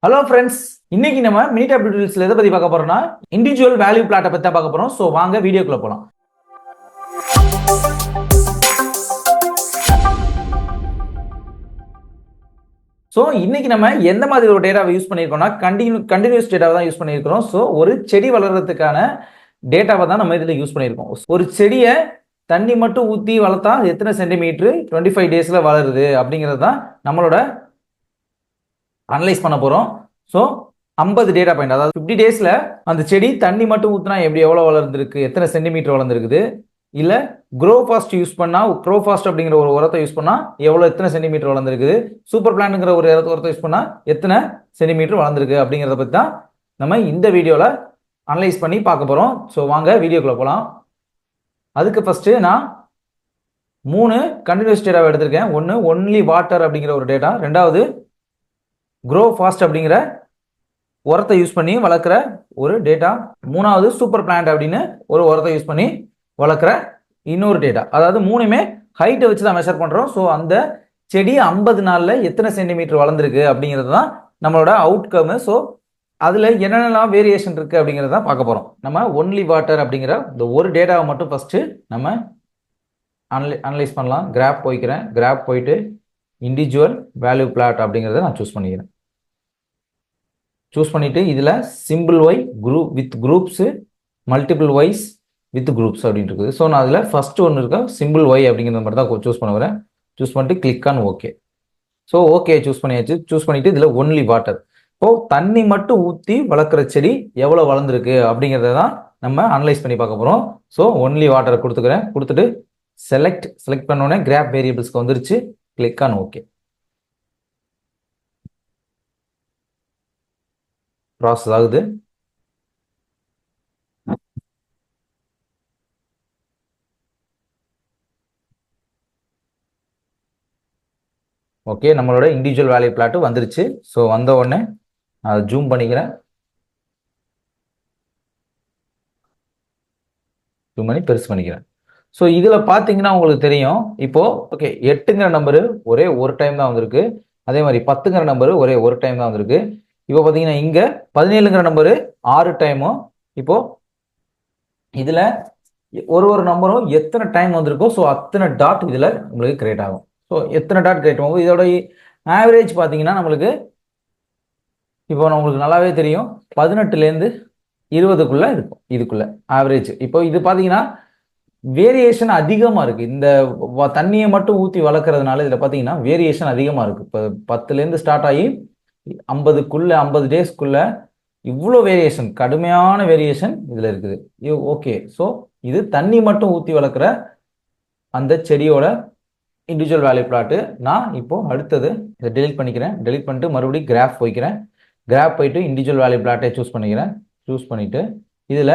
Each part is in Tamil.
ஹலோ ஃப்ரெண்ட்ஸ், இன்னைக்கு நம்ம மினிடாப் டியூட்டோரியல்ஸ்ல எதை பத்தி பார்க்க போறோம்னா இண்டிவிஜுவல் வேல்யூ பிளாட்டை பத்தி தான் பார்க்க போறோம். ஸோ வாங்க வீடியோக்குள்ள போலாம். ஸோ இன்னைக்கு நம்ம எந்த மாதிரி ஒரு டேட்டாவை யூஸ் பண்ணியிருக்கோம்னா கண்டினியூஸ் டேட்டாவை தான் யூஸ் பண்ணியிருக்கிறோம். ஸோ ஒரு செடி வளர்றதுக்கான டேட்டாவை தான் நம்ம இதில் யூஸ் பண்ணியிருக்கோம். ஒரு செடியை தண்ணி மட்டும் ஊற்றி வளர்த்தா எத்தனை சென்டிமீட்டர் 25 டேஸில் வளருது அப்படிங்கிறது தான் நம்மளோட அனலைஸ் பண்ண போகிறோம். ஸோ 50 டேட்டா பாயிண்ட், அதாவது 50 டேஸில் அந்த செடி தண்ணி மட்டும் ஊற்றினா எவ்வளோ வளர்ந்துருக்கு, எத்தனை சென்டிமீட்டர் வளர்ந்துருக்குது, இல்லை க்ரோ ஃபாஸ்ட் யூஸ் பண்ணால் க்ரோ ஃபாஸ்ட் அப்படிங்கிற ஒரு உரத்தை யூஸ் பண்ணால் எத்தனை சென்டிமீட்டர் வளர்ந்துருக்குது, சூப்பர் பிளான்ங்கிற ஒரு உரத்தை யூஸ் பண்ணால் எத்தனை சென்டிமீட்டர் வளர்ந்துருக்கு அப்படிங்கிறத பற்றி தான் நம்ம இந்த வீடியோவில் அனலைஸ் பண்ணி பார்க்க போகிறோம். ஸோ வாங்க வீடியோக்குள்ளே போகலாம். அதுக்கு ஃபஸ்ட்டு நான் 3 கண்டினியூஸ் டேட்டாவை எடுத்திருக்கேன். ஒன்று ஒன்லி வாட்டர் அப்படிங்கிற ஒரு டேட்டா, ரெண்டாவது க்ரோ ஃபாஸ்ட் அப்படிங்கிற உரத்தை யூஸ் பண்ணி வளர்க்குற ஒரு டேட்டா, மூணாவது சூப்பர் பிளான்ட் அப்படின்னு ஒரு உரத்தை யூஸ் பண்ணி வளர்க்குற இன்னொரு டேட்டா. அதாவது மூணுமே ஹைட்டை வச்சு தான் மெஷர் பண்ணுறோம். ஸோ அந்த செடி 50 நாளில் எத்தனை சென்டிமீட்டர் வளர்ந்துருக்கு அப்படிங்கிறது தான் நம்மளோட அவுட்கம். ஸோ அதில் என்னென்னலாம் வேரியேஷன் இருக்குது அப்படிங்கிறத தான் பார்க்க போகிறோம். நம்ம ஒன்லி வாட்டர் அப்படிங்கிற இந்த ஒரு டேட்டாவை மட்டும் ஃபஸ்ட்டு நம்ம அனலைஸ் பண்ணலாம். கிராஃப் போய்க்கிறேன். கிராஃப் போயிட்டு இண்டிவிஜுவல் வேல்யூ பிளாட் அப்படிங்கிறத நான் சூஸ் பண்ணிக்கிறேன். சூஸ் பண்ணிவிட்டு இதில் simple Y group with groups, multiple Ys with groups அப்படின்னு இருக்குது. ஸோ நான் அதில் ஃபஸ்ட்டு ஒன்று இருக்க சிம்பிள் ஒய் அப்படிங்கிறத மட்டும் தான் சூஸ் பண்ண வரேன். சூஸ் பண்ணிட்டு click on okay. So okay choose பண்ணியாச்சு. சூஸ் பண்ணிவிட்டு இதில் ஒன்லி வாட்டர், இப்போது தண்ணி மட்டும் ஊற்றி வளர்க்குற செடி எவ்வளோ வளர்ந்துருக்கு அப்படிங்கிறத தான் நம்ம அனலைஸ் பண்ணி பார்க்க போகிறோம். ஸோ ஒன்லி வாட்டரை கொடுத்துக்கிறேன். கொடுத்துட்டு செலக்ட் பண்ணோடனே கிராப் வேரியபிள்ஸ்க்கு வந்துருச்சு. Click on okay. ப்ராசஸ் ஆகுது. ஓகே, நம்மளோட இண்டிவிஜுவல் வேல்யூ பிளாட் வந்துருச்சு. ஸோ வந்த உடனே அதை ஜூம் பண்ணிக்கிறேன். ஜூம் பண்ணி பெருசு பண்ணிக்கிறேன். ஸோ இதில் பார்த்தீங்கன்னா உங்களுக்கு தெரியும், இப்போது ஓகே 8ங்கிற நம்பரு ஒரே ஒரு டைம் தான் வந்திருக்கு. அதே மாதிரி 10ங்கிற நம்பரு ஒரே ஒரு டைம் தான் வந்திருக்கு. இப்போ பார்த்தீங்கன்னா இங்கே 17ங்கிற நம்பரு 6 டைமும், இப்போது இதில் ஒரு நம்பரும் எத்தனை டைம் வந்திருக்கோ ஸோ அத்தனை டாட் இதில் உங்களுக்கு கிரியேட் ஆகும். ஸோ எத்தனை டாட் கிரியேட் ஆகும், இதோட ஆவரேஜ் பார்த்தீங்கன்னா நம்மளுக்கு இப்போ நம்மளுக்கு நல்லாவே தெரியும் 18லேருந்து 20க்குள்ளே இருக்கும். இதுக்குள்ளே ஆவரேஜ். இப்போ இது பார்த்தீங்கன்னா வேரியேஷன் அதிகமாக இருக்குது. இந்த தண்ணியை மட்டும் ஊற்றி வளர்க்குறதுனால இதில் பார்த்தீங்கன்னா வேரியேஷன் அதிகமாக இருக்குது. இப்போ 10லேருந்து ஸ்டார்ட் ஆகி 50 டேஸ்க்குள்ளே இவ்வளோ வேரியேஷன், கடுமையான வேரியேஷன் இதில் இருக்குது. ஓகே, ஸோ இது தண்ணி மட்டும் ஊற்றி வளர்க்குற அந்த செடியோட இண்டிவிஜுவல் வேல்யூ பிளாட்டு. நான் இப்போது அடுத்தது இதை டெலிட் பண்ணிக்கிறேன். டெலிட் பண்ணிட்டு மறுபடியும் கிராஃப் போய்க்கிறேன். கிராஃப் போயிட்டு இண்டிவிஜுவல் வேல்யூ பிளாட்டை சூஸ் பண்ணிக்கிறேன். சூஸ் பண்ணிவிட்டு இதில்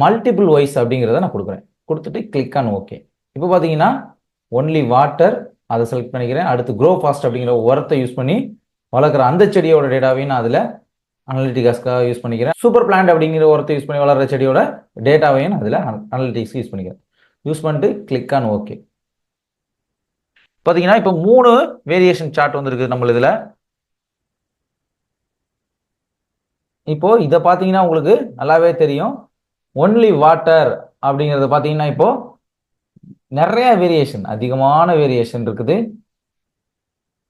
மல்டிபிள் ஒய்ஸ் அப்படிங்கிறத நான் கொடுக்குறேன். கொடுத்துட்டு கிளிக் ஆன் ஓகே. இப்போ பார்த்தீங்கன்னா ஒன்லி வாட்டர் அதை செலக்ட் பண்ணிக்கிறேன். அடுத்து க்ரோ ஃபாஸ்ட் அப்படிங்கிற உரத்தை யூஸ் பண்ணி வளர்க்குற அந்த செடியோட டேட்டாவையும் நான் அதில் அனலிட்டிக்ஸ்க்காக யூஸ் பண்ணிக்கிறேன். சூப்பர் பிளான்ட் அப்படிங்கிற உரத்தை யூஸ் பண்ணி வளர்கிற செடியோட டேட்டாவையும் நான் அதில் அனலிட்டிக்ஸ் யூஸ் பண்ணிக்கிறேன். யூஸ் பண்ணிட்டு கிளிக் ஆன் ஓகே. பார்த்தீங்கன்னா இப்போ 3 வேரியேஷன் சார்ட் வந்துருக்கு நம்ம இதில். இப்போ இதை பார்த்தீங்கன்னா உங்களுக்கு நல்லாவே தெரியும், ஒன்லி வாட்டர் அப்படிங்கிறத பார்த்தீங்கன்னா இப்போ நிறைய வேரியேஷன், அதிகமான வேரியேஷன் இருக்குது.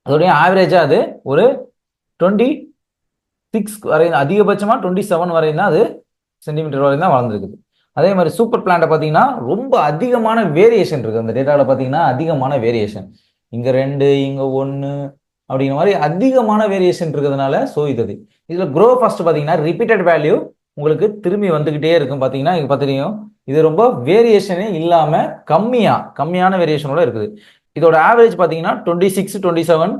அதோடைய ஆவரேஜாக அது ஒரு 26 வரையும், அதிகபட்சமாக 27 வரையும் தான் அது சென்டிமீட்டர் வரையும் தான் வளர்ந்துருக்குது. அதே மாதிரி சூப்பர் பிளான்ட்டை பார்த்தீங்கன்னா ரொம்ப அதிகமான வேரியேஷன் இருக்குது. அந்த டேட்டாவில் பார்த்தீங்கன்னா அதிகமான வேரியேஷன், இங்கே 2 இங்கே 1 அப்படிங்கிற மாதிரி அதிகமான வேரியேஷன் இருக்கிறதுனால ஸோ இதில் க்ரோ ஃபாஸ்ட் பார்த்தீங்கன்னா ரிப்பீட்டட் வேல்யூ உங்களுக்கு திரும்பி வந்துக்கிட்டே இருக்கும். பார்த்தீங்கன்னா இங்கே பார்த்தீங்கன்னா இது ரொம்ப வேரியேஷனே இல்லாமல் கம்மியான வேரியேஷனோட இருக்குது. இதோட ஆவரேஜ் பார்த்தீங்கன்னா 26 27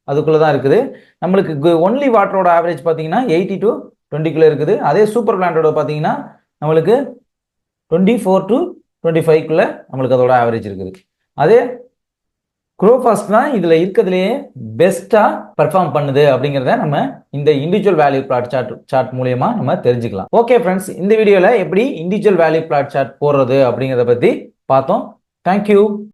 அதுக்குள்ளே தான் இருக்குது. நம்மளுக்கு ஒன்லி வாட்டரோட ஆவரேஜ் பார்த்தீங்கன்னா 80 to 20க்குள்ளே இருக்குது. அதே சூப்பர் பிளான்ட்டோட பார்த்தீங்கன்னா நம்மளுக்கு 24 to 25க்குள்ளே நம்மளுக்கு அதோட ஆவரேஜ் இருக்குது. அதே க்ரோ ஃபாஸ்ட் தான் இதில் இருக்கிறதுலையே பெஸ்ட்டாக பர்ஃபார்ம் பண்ணுது அப்படிங்கிறத நம்ம இந்த இண்டிவிஜுவல் வேல்யூ பிளாட் சார்ட் மூலியமாக நம்ம தெரிஞ்சுக்கலாம். ஓகே ஃப்ரெண்ட்ஸ், இந்த வீடியோவில் எப்படி இண்டிவிஜுவல் வேல்யூ பிளாட் சார்ட் போடுறது அப்படிங்கிறத பற்றி பார்த்தோம். தேங்க்யூ.